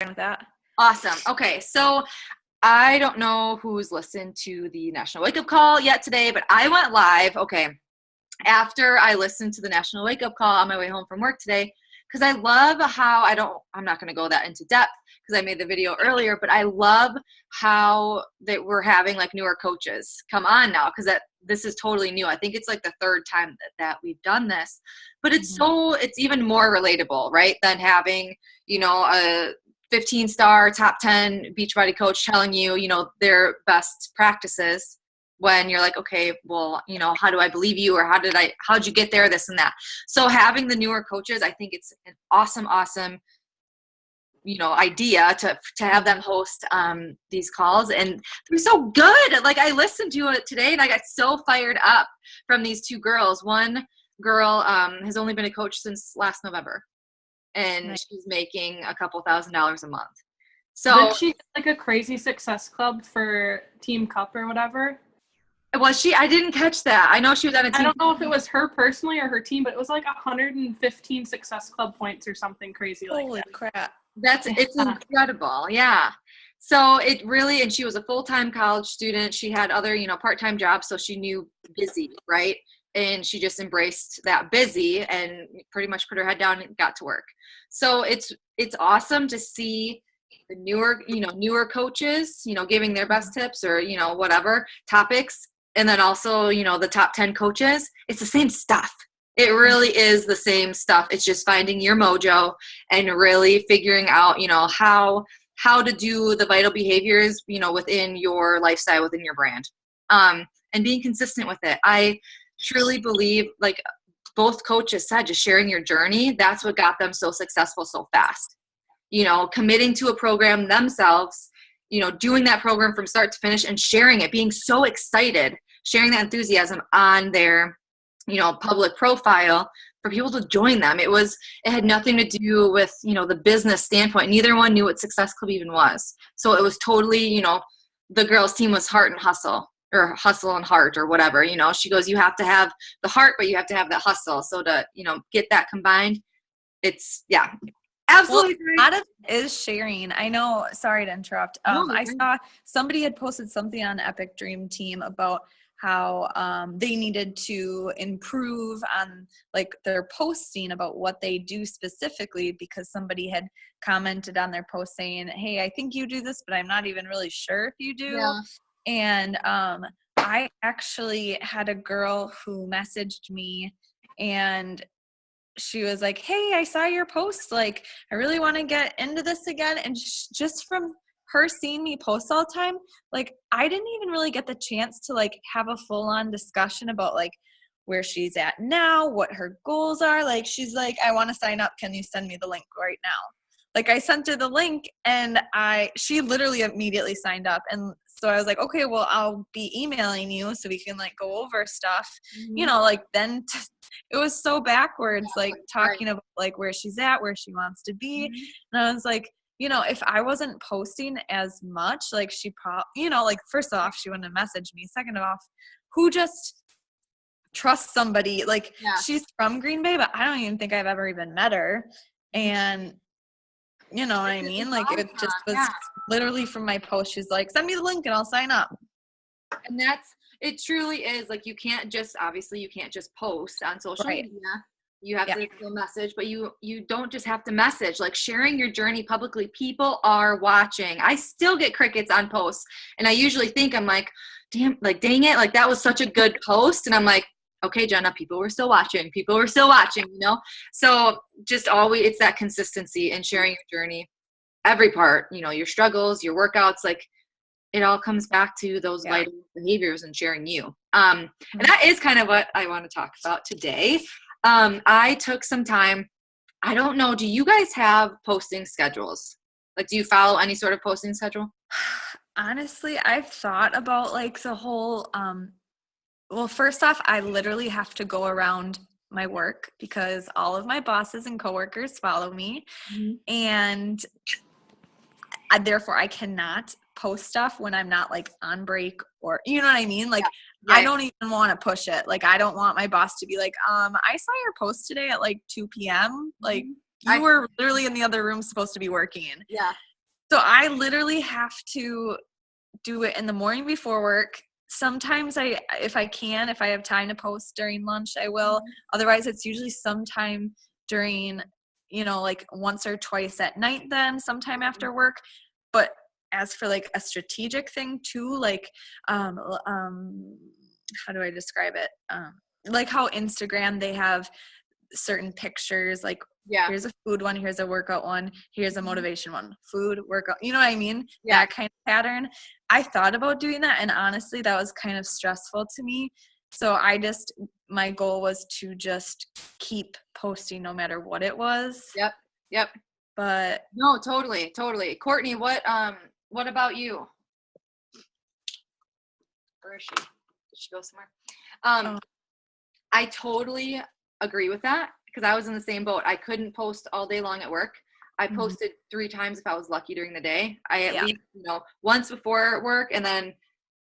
with that. Awesome. Okay. So I don't know who's listened to the National Wake Up Call yet today, but I went live. Okay. After I listened to the National Wake Up Call on my way home from work today, because I love how I'm not going to go that into depth because I made the video earlier, but I love how that we're having like newer coaches come on now, because this is totally new. I think it's like the third time that we've done this, but it's even more relatable, right? Than having, a 15-star top 10 Beachbody coach telling you, their best practices, when you're like, okay, well, how do I believe you? Or how'd you get there? This and that. So having the newer coaches, I think it's an awesome, idea to have them host these calls. And they're so good. Like, I listened to it today and I got so fired up from these two girls. One girl has only been a coach since last November, and she's making a couple $1,000s a month. So did she like a crazy success club for Team Cup or whatever? Was she? I didn't catch that. I know she was on a team. I don't know if it was her personally or her team, but it was like 115 success club points or something crazy like that. Holy crap. It's incredible. Yeah. So it really, and she was a full-time college student. She had other, part-time jobs. So she knew busy, right? And she just embraced that busy and pretty much put her head down and got to work. So it's awesome to see the newer coaches, giving their best tips or, whatever topics. And then also, the top 10 coaches, it's the same stuff. It really is the same stuff. It's just finding your mojo and really figuring out, how to do the vital behaviors, within your lifestyle, within your brand, and being consistent with it. I truly believe, like both coaches said, just sharing your journey, that's what got them so successful so fast. Committing to a program themselves, doing that program from start to finish and sharing it, being so excited, sharing that enthusiasm on their, public profile for people to join them. It had nothing to do with, the business standpoint. Neither one knew what Success Club even was. So it was totally, the girls' team was heart and hustle, or hustle and heart, or whatever. She goes, you have to have the heart, but you have to have the hustle. So to, get that combined, it's, yeah. Absolutely. Well, a lot of it is sharing. I know, sorry to interrupt. I saw somebody had posted something on Epic Dream Team about how they needed to improve on like their posting about what they do specifically, because somebody had commented on their post saying, hey, I think you do this, but I'm not even really sure if you do. Yeah. And I actually had a girl who messaged me and she was like, hey, I saw your post. Like, I really want to get into this again. And just from her seeing me post all the time, like, I didn't even really get the chance to like have a full on discussion about like where she's at now, what her goals are. Like, she's like, I want to sign up. Can you send me the link right now? Like, I sent her the link and she literally immediately signed up. And so I was like, okay, well, I'll be emailing you so we can like go over stuff, like then it was so backwards, like talking about like where she's at, where she wants to be. And I was like, if I wasn't posting as much, like she probably, like first off, she wouldn't have messaged me. Second off, who just trusts somebody? Like she's from Green Bay, but I don't even think I've ever even met her. And you know what I mean? Like it just was literally from my post. She's like, send me the link and I'll sign up. And it truly is like, you can't just post on social media. You have to leave a message, but you don't just have to message. Like, sharing your journey publicly, people are watching. I still get crickets on posts, and I usually think, I'm like, dang it, like that was such a good post. And I'm like, okay, Jenna, people were still watching. So just always, it's that consistency and sharing your journey, every part, your struggles, your workouts, like it all comes back to those vital behaviors and sharing you. And that is kind of what I want to talk about today. I took some time. I don't know. Do you guys have posting schedules? Like, do you follow any sort of posting schedule? Honestly, I've thought about like the whole, well, first off, I literally have to go around my work because all of my bosses and coworkers follow me. And therefore I cannot post stuff when I'm not like on break, or you know what I mean? Like I don't even want to push it. Like I don't want my boss to be like, I saw your post today at like 2 p.m. Like You were literally in the other room supposed to be working. Yeah. So I literally have to do it in the morning before work. Sometimes if I have time to post during lunch, I will. Otherwise, it's usually sometime during, like once or twice at night, then sometime after work. But as for like a strategic thing too, like, how do I describe it? Like how Instagram, they have certain pictures, like, here's a food one, here's a workout one, here's a motivation one, food, workout, you know what I mean? Yeah. That kind of pattern. I thought about doing that, and honestly, that was kind of stressful to me. So my goal was to just keep posting no matter what it was. Yep. But no, totally. Courtney, what about you? Where is she? Did she go somewhere? I totally agree with that, because I was in the same boat. I couldn't post all day long at work. I posted 3 times if I was lucky during the day. I at least, once before work, and then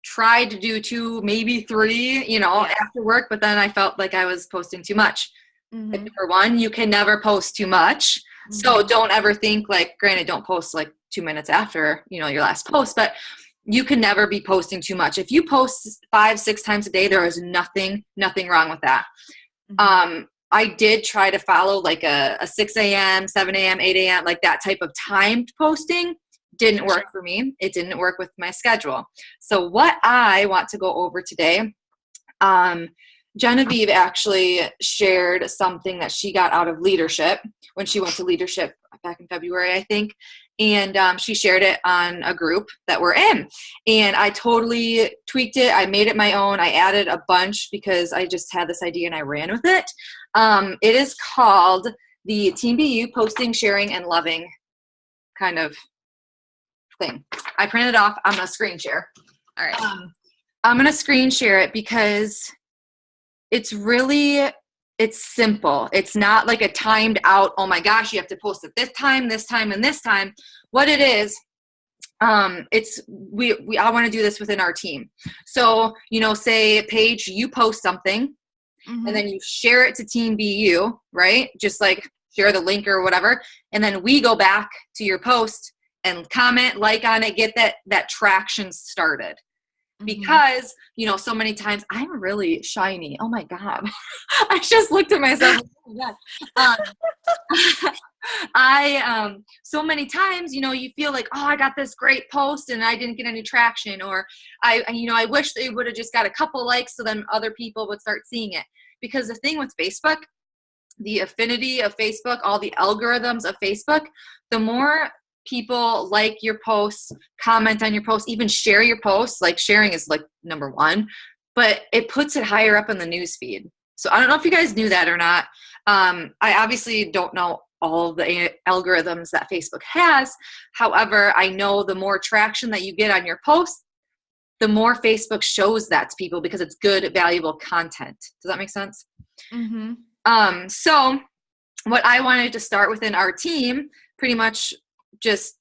tried to do 2, maybe 3, after work, but then I felt like I was posting too much. Number one, you can never post too much. So don't ever think, like, granted, don't post like 2 minutes after, your last post, but you can never be posting too much. If you post 5-6 times a day, there is nothing wrong with that. I did try to follow like a 6 a.m., 7 a.m., 8 a.m., like that type of timed posting. Didn't work for me. It didn't work with my schedule. So what I want to go over today, Genevieve actually shared something that she got out of leadership when she went to leadership back in February, I think. And she shared it on a group that we're in. And I totally tweaked it. I made it my own. I added a bunch because I just had this idea and I ran with it. It is called the Team BU Posting, Sharing, and Loving kind of thing. I printed it off. I'm going to screen share. All right. I'm going to screen share it because it's simple. It's not like a timed out, oh my gosh, you have to post at this time, and this time. What it is, we all want to do this within our team. So, say Paige, you post something and then you share it to Team BU, right? Just like share the link or whatever. And then we go back to your post and comment, like on it, get that traction started. Because, so many times I'm really shiny. Oh my God. I just looked at myself. Oh my God. So many times, you feel like, oh, I got this great post and I didn't get any traction, or I wish they would have just got a couple likes so then other people would start seeing it. Because the thing with Facebook, the affinity of Facebook, all the algorithms of Facebook, the more people like your posts, comment on your posts, even share your posts. Like, sharing is like number 1, but it puts it higher up in the news feed. So I don't know if you guys knew that or not. I obviously don't know all of the algorithms that Facebook has. However, I know the more traction that you get on your posts, the more Facebook shows that to people because it's good, valuable content. Does that make sense? So what I wanted to start within our team, pretty much just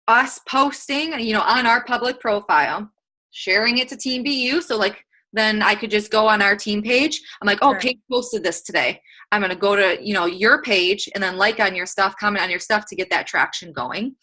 us posting, on our public profile, sharing it to Team BU. So like, then I could just go on our team page. I'm like, oh, Paige posted this today. I'm going to go to, your page and then like on your stuff, comment on your stuff to get that traction going.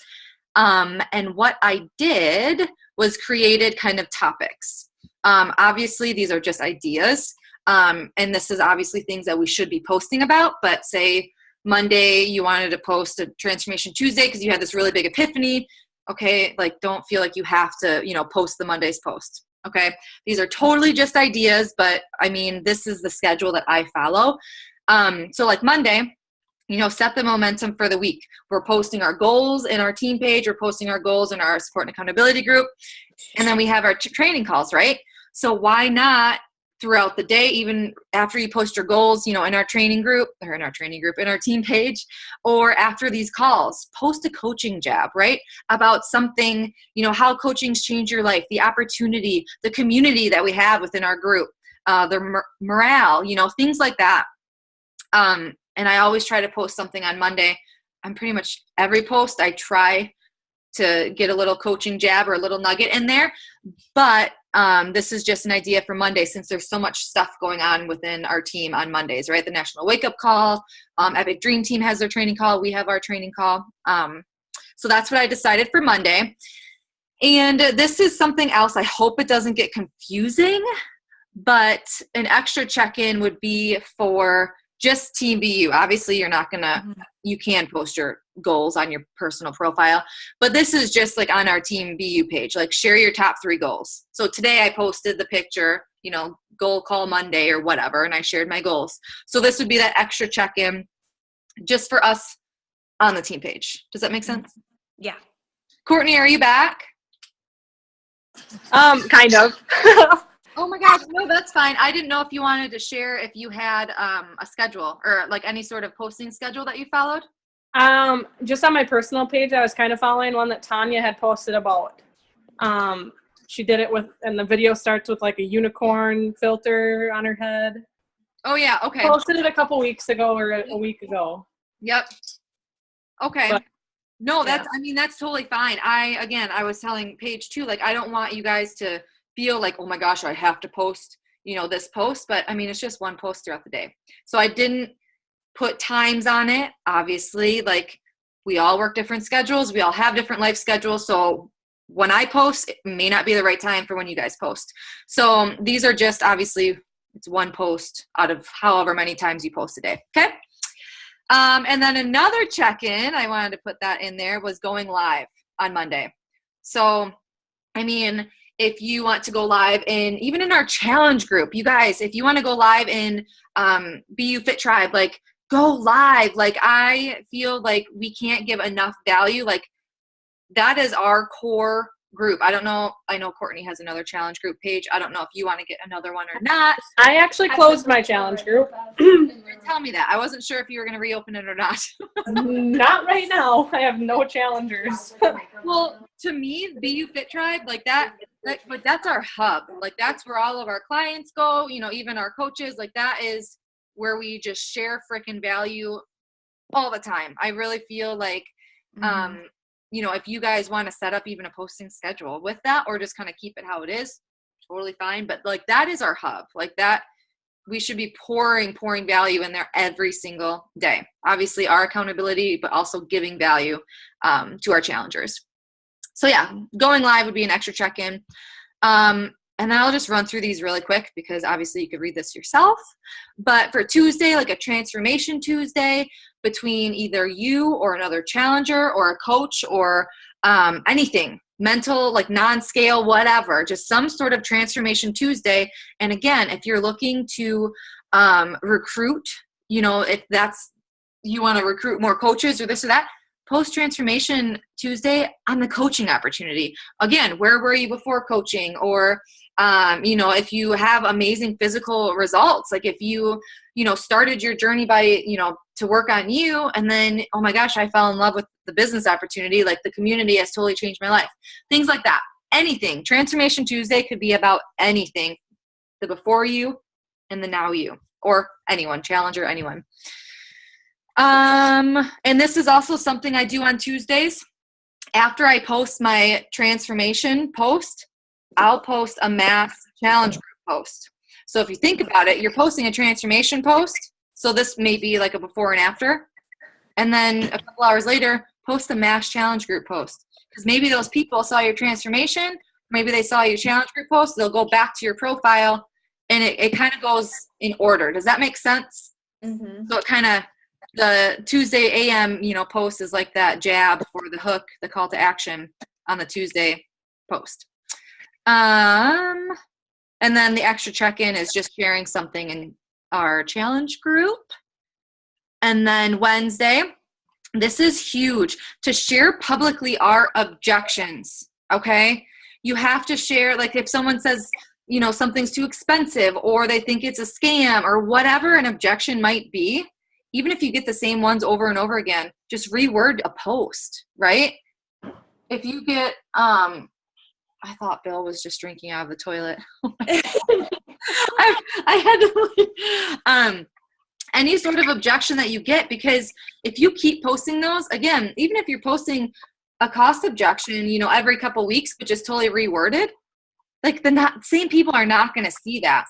And what I did was created kind of topics. Obviously, these are just ideas. And this is obviously things that we should be posting about, but say Monday you wanted to post a Transformation Tuesday because you had this really big epiphany. Okay, like, don't feel like you have to, post the Monday's post. Okay, these are totally just ideas, but I mean, this is the schedule that I follow. So like Monday, set the momentum for the week. We're posting our goals in our team page. We're posting our goals in our support and accountability group. And then we have our training calls, right? So why not throughout the day, even after you post your goals, in our training group, in our team page, or after these calls, post a coaching jab, right? About something, how coaching's changed your life, the opportunity, the community that we have within our group, the morale, things like that. And I always try to post something on Monday. On pretty much every post, I try to get a little coaching jab or a little nugget in there. But this is just an idea for Monday, since there's so much stuff going on within our team on Mondays, right? The National Wake Up Call, Epic Dream Team has their training call. We have our training call. So that's what I decided for Monday. And this is something else. I hope it doesn't get confusing, but an extra check-in would be for just Team BU. Obviously, you're not going to, you can post your goals on your personal profile, but this is just like on our Team BU page, like share your top 3 goals. So today I posted the picture, you know, goal call Monday or whatever, and I shared my goals. So this would be that extra check-in just for us on the team page. Does that make sense? Yeah. Courtney, are you back? Kind of. Oh my gosh, no, that's fine. I didn't know if you wanted to share if you had a schedule or like any sort of posting schedule that you followed. Just on my personal page, I was kind of following one that Tanya had posted about. She did it with, and the video starts with like a unicorn filter on her head. Oh yeah, okay. Posted it a couple weeks ago or a week ago. Yep. Okay. But, no, that's, I mean, that's totally fine. I was telling Paige too, like, I don't want you guys to feel like, oh my gosh, I have to post, you know, this post, but I mean, it's just one post throughout the day. So I didn't put times on it. Obviously, like, we all work different schedules. We all have different life schedules. So when I post, it may not be the right time for when you guys post. So these are just, obviously, it's one post out of however many times you post a day. Okay. And then another check-in, I wanted to put that in there, was going live on Monday. So, I mean, if you want to go live even in our challenge group, you guys, if you want to go live in BU Fit Tribe, like, go live. Like, I feel like we can't give enough value. Like, that is our core group. I don't know. I know Courtney has another challenge group page. I don't know if you want to get another one or not. I actually closed my challenge group. Tell me that. I wasn't sure if you were going to reopen it or not. Not right now. I have no challengers. Well, to me, BU Fit Tribe, like but that's our hub. Like, that's where all of our clients go, you know, even our coaches, like, that is where we just share freaking value all the time. I really feel like, you know, if you guys want to set up even a posting schedule with that, or just kind of keep it how it is, totally fine. But like, that is our hub. Like, that, we should be pouring value in there every single day. Obviously our accountability, but also giving value to our challengers. So yeah, going live would be an extra check-in. And then I'll just run through these really quick because obviously you could read this yourself. But for Tuesday, like a transformation Tuesday between either you or another challenger or a coach or anything, mental, like non-scale, whatever, just some sort of transformation Tuesday. And again, if you're looking to recruit, you know, if that's, you want to recruit more coaches or this or that, post Transformation Tuesday on the coaching opportunity. Again, where were you before coaching? Or, you know, if you have amazing physical results, like if you know, started your journey by, you know, to work on you, and then, oh my gosh, I fell in love with the business opportunity. Like, the community has totally changed my life. Things like that. Anything. Transformation Tuesday could be about anything. The before you and the now you, or anyone, challenger, anyone. And this is also something I do on Tuesdays. After I post my transformation post, I'll post a mass challenge group post. So if you think about it, you're posting a transformation post. So this may be like a before and after. And then a couple hours later, post a mass challenge group post. Because maybe those people saw your transformation, maybe they saw your challenge group post, they'll go back to your profile, and it kind of goes in order. Does that make sense? Mm-hmm. So it kind of, the Tuesday AM, you know, post is like that jab for the hook, the call to action on the Tuesday post. And then the extra check-in is just sharing something in our challenge group. And then Wednesday, this is huge, to share publicly our objections, okay? You have to share, like, if someone says, you know, something's too expensive, or they think it's a scam, or whatever an objection might be, even if you get the same ones over and over again, just reword a post, right? If you get, I thought Bill was just drinking out of the toilet. I had to, any sort of objection that you get, because if you keep posting those, again, even if you're posting a cost objection, you know, every couple weeks, but just totally reworded, like the same people are not going to see that.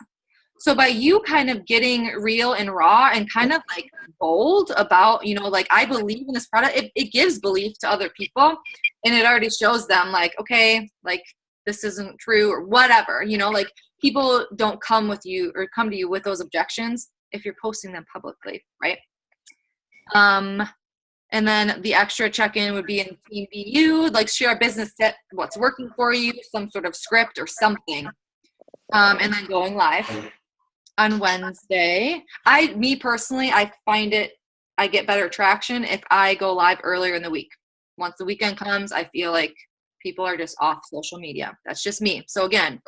So by you kind of getting real and raw and kind of like bold about, you know, like I believe in this product, it gives belief to other people, and it already shows them like, okay, like this isn't true or whatever, you know, like people don't come to you with those objections if you're posting them publicly, right? And then the extra check-in would be in Team BU, like share a business tip, what's working for you, some sort of script or something, and then going live on Wednesday. Me personally, I find I get better traction if I go live earlier in the week. Once the weekend comes, I feel like people are just off social media. That's just me. So again,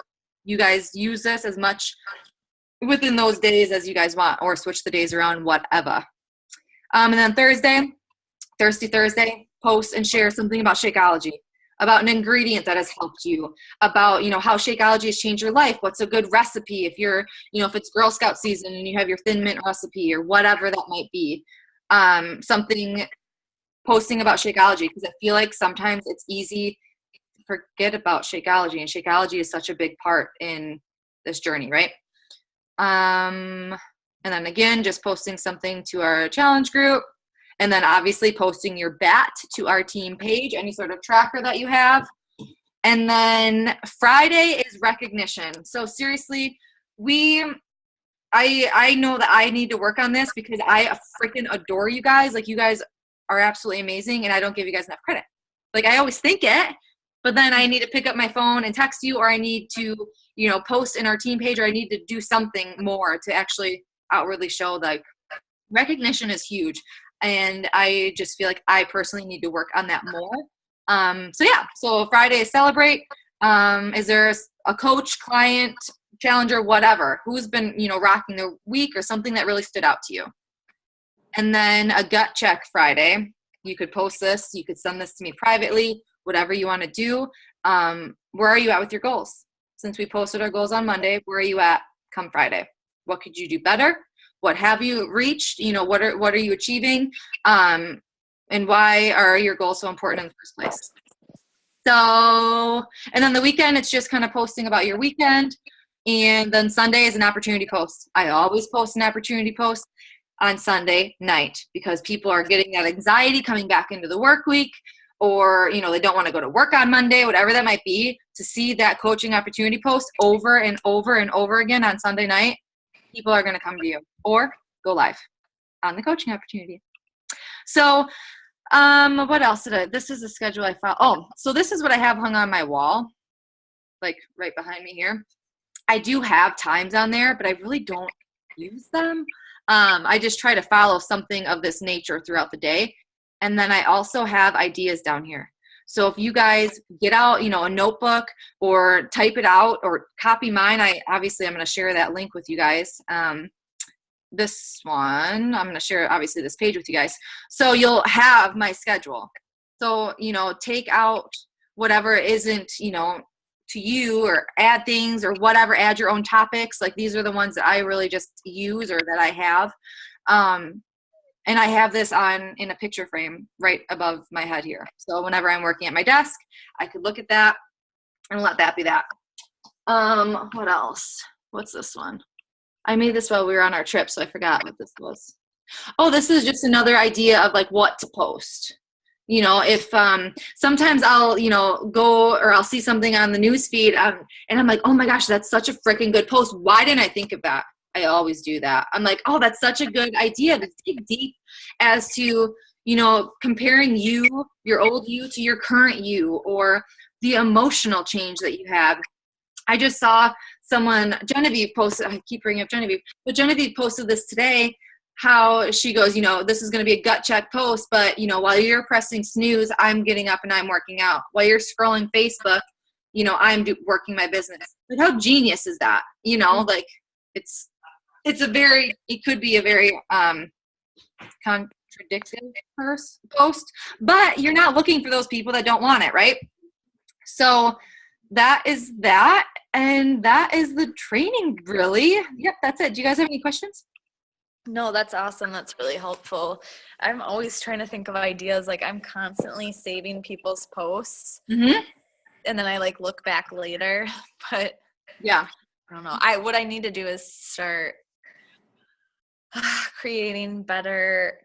you guys use this as much within those days as you guys want, or switch the days around, whatever. And then Thursday, post and share something about Shakeology, about an ingredient that has helped you, about, you know, how Shakeology has changed your life. What's a good recipe if you're, you know, if it's Girl Scout season and you have your Thin Mint recipe or whatever that might be. Something posting about Shakeology, because I feel like sometimes it's easy to forget about Shakeology, and Shakeology is such a big part in this journey, right? And then again, just posting something to our challenge group. And then obviously posting your BAT to our team page, any sort of tracker that you have. And then Friday is recognition. So seriously, I know that I need to work on this because I freaking adore you guys. Like, you guys are absolutely amazing, and I don't give you guys enough credit. Like, I always think it, but then I need to pick up my phone and text you, or I need to, you know, post in our team page, or I need to do something more to actually outwardly show, like, recognition is huge. And I just feel like I personally need to work on that more. So Friday is celebrate. Is there a coach, client, challenger, whatever, who's been, you know, rocking the week or something that really stood out to you? And then a gut check Friday. You could post this. You could send this to me privately, whatever you want to do. Where are you at with your goals? Since we posted our goals on Monday, where are you at come Friday? What could you do better? What have you reached? You know, what are you achieving? And why are your goals so important in the first place? So, and then the weekend, it's just kind of posting about your weekend. And then Sunday is an opportunity post. I always post an opportunity post on Sunday night because people are getting that anxiety coming back into the work week, or, you know, they don't want to go to work on Monday, whatever that might be. To see that coaching opportunity post over and over and over again on Sunday night, people are going to come to you or go live on the coaching opportunity. So what else this is the schedule I found. Oh, so this is what I have hung on my wall, like right behind me here. I do have times on there, but I really don't use them. I just try to follow something of this nature throughout the day. And then I also have ideas down here. So if you guys get out, you know, a notebook or type it out or copy mine, I'm going to share that link with you guys. This one, I'm going to share obviously this page with you guys. So you'll have my schedule. So, you know, take out whatever isn't, you know, to you, or add things or whatever, add your own topics. Like, these are the ones that I really just use or that I have. And I have this in a picture frame right above my head here. So whenever I'm working at my desk, I could look at that and let that be that. What else? What's this one? I made this while we were on our trip, so I forgot what this was. Oh, this is just another idea of like what to post. You know, if sometimes I'll, you know, go or I'll see something on the news feed and I'm like, oh my gosh, that's such a freaking good post. Why didn't I think of that? I always do that. I'm like, oh, that's such a good idea to dig deep as to, you know, comparing you, your old you, to your current you, or the emotional change that you have. I just saw Genevieve posted, I keep bringing up Genevieve, but Genevieve posted this today, how she goes, you know, this is going to be a gut check post, but, you know, while you're pressing snooze, I'm getting up and I'm working out. While you're scrolling Facebook, you know, I'm working my business. Like, how genius is that? You know, like, it could be a very contradictory post, but you're not looking for those people that don't want it, right? So that is that, and that is the training, really. Yep, that's it. Do you guys have any questions? No, that's awesome. That's really helpful. I'm always trying to think of ideas. Like, I'm constantly saving people's posts, Mm-hmm. and then I like look back later, but Yeah. I don't know. What I need to do is start creating better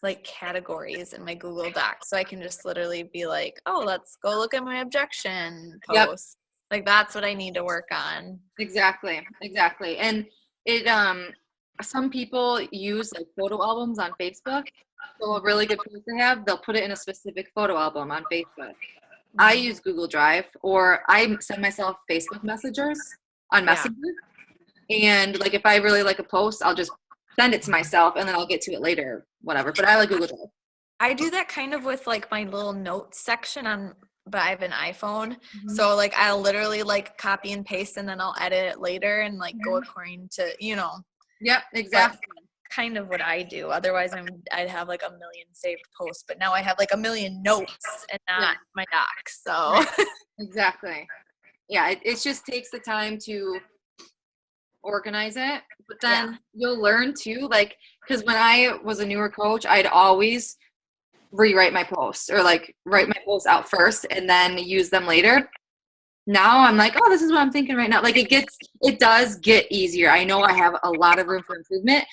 like categories in my Google Docs, so I can just literally be like, oh, let's go look at my objection Yep. post. Like that's what I need to work on. Exactly. And it some people use like photo albums on Facebook. So a really good post to have, they'll put it in a specific photo album on Facebook. I use Google Drive, or I send myself Facebook messages on Messenger. And like if I really like a post, I'll just send it to myself and then I'll get to it later, whatever. But I like Google Drive. I do that kind of with like my little notes section but I have an iPhone. So like I'll literally like copy and paste and then I'll edit it later and like go according to, Yep, exactly. Kind of what I do. Otherwise I'd have like a million saved posts, but now I have like a million notes and not my docs. So Exactly. Yeah, it just takes the time to organize it, but then you'll learn too, like, because when I was a newer coach, I'd always rewrite my posts or like write my posts out first and then use them later. Now I'm like, oh, this is what I'm thinking right now. Like it does get easier. I know I have a lot of room for improvement,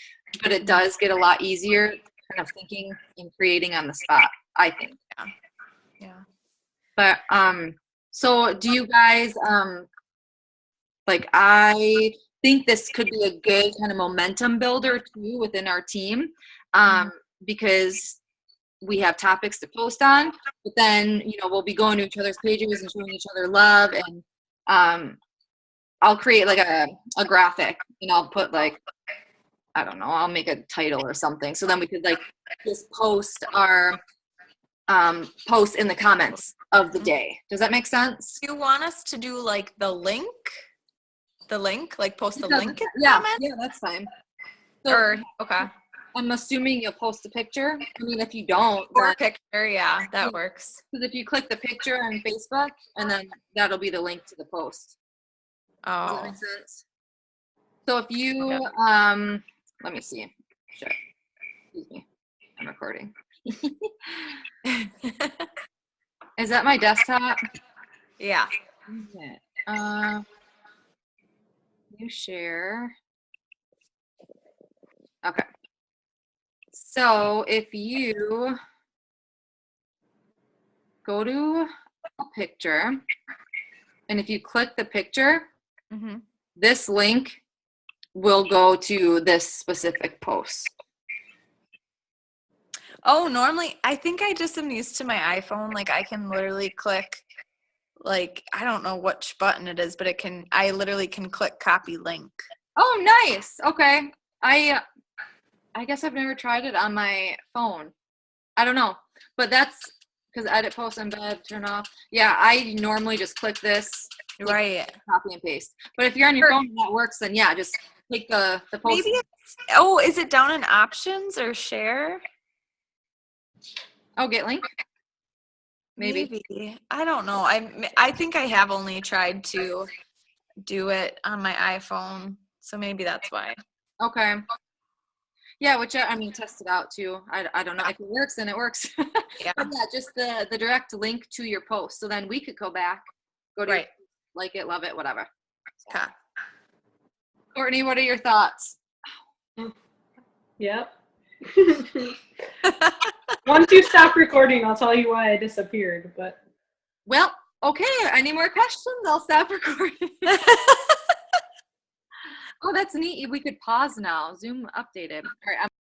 but it does get a lot easier kind of thinking and creating on the spot, I think. Yeah. But so do you guys like, I think this could be a good kind of momentum builder too within our team, because we have topics to post on, but then we'll be going to each other's pages and showing each other love, and I'll create like a graphic and I'll put like, I don't know, I'll make a title or something, so then we could like just post our post in the comments of the day. Does that make sense? Do you want us to do like the link, like post the link in the comments? Yeah, that's fine. So, Or okay, I'm assuming you'll post a picture. I mean, if you don't, or a picture, yeah, that works. because if you click the picture on Facebook, and then that'll be the link to the post. Does that make sense? So if you let me see. Sure. Excuse me. I'm recording. Is that my desktop? Yeah. Okay. You share. Okay. So if you go to a picture, and if you click the picture, this link will go to this specific post. Oh, normally, I think I just am used to my iPhone. Like I can literally click, like, I don't know which button it is, but I literally can click copy link. Oh, nice. Okay. I guess I've never tried it on my phone. I don't know, but that's because edit, post, embed, turn off. Yeah, I normally just click this, right, copy and paste. But if you're on your phone and that works, then yeah, just click the post. Maybe is it down in options or share? Oh, get link. Maybe. I don't know. I think I have only tried to do it on my iPhone, so maybe that's why. Okay. Yeah, which I mean, test it out too. I don't know if it works, then it works. Yeah. But yeah, just the direct link to your post. So then we could go back, go to like it, love it, whatever. Okay. Courtney, what are your thoughts? Yep. Once you stop recording, I'll tell you why I disappeared. But well, okay. Any more questions? I'll stop recording. Oh, that's neat. We could pause now. Zoom updated. All right.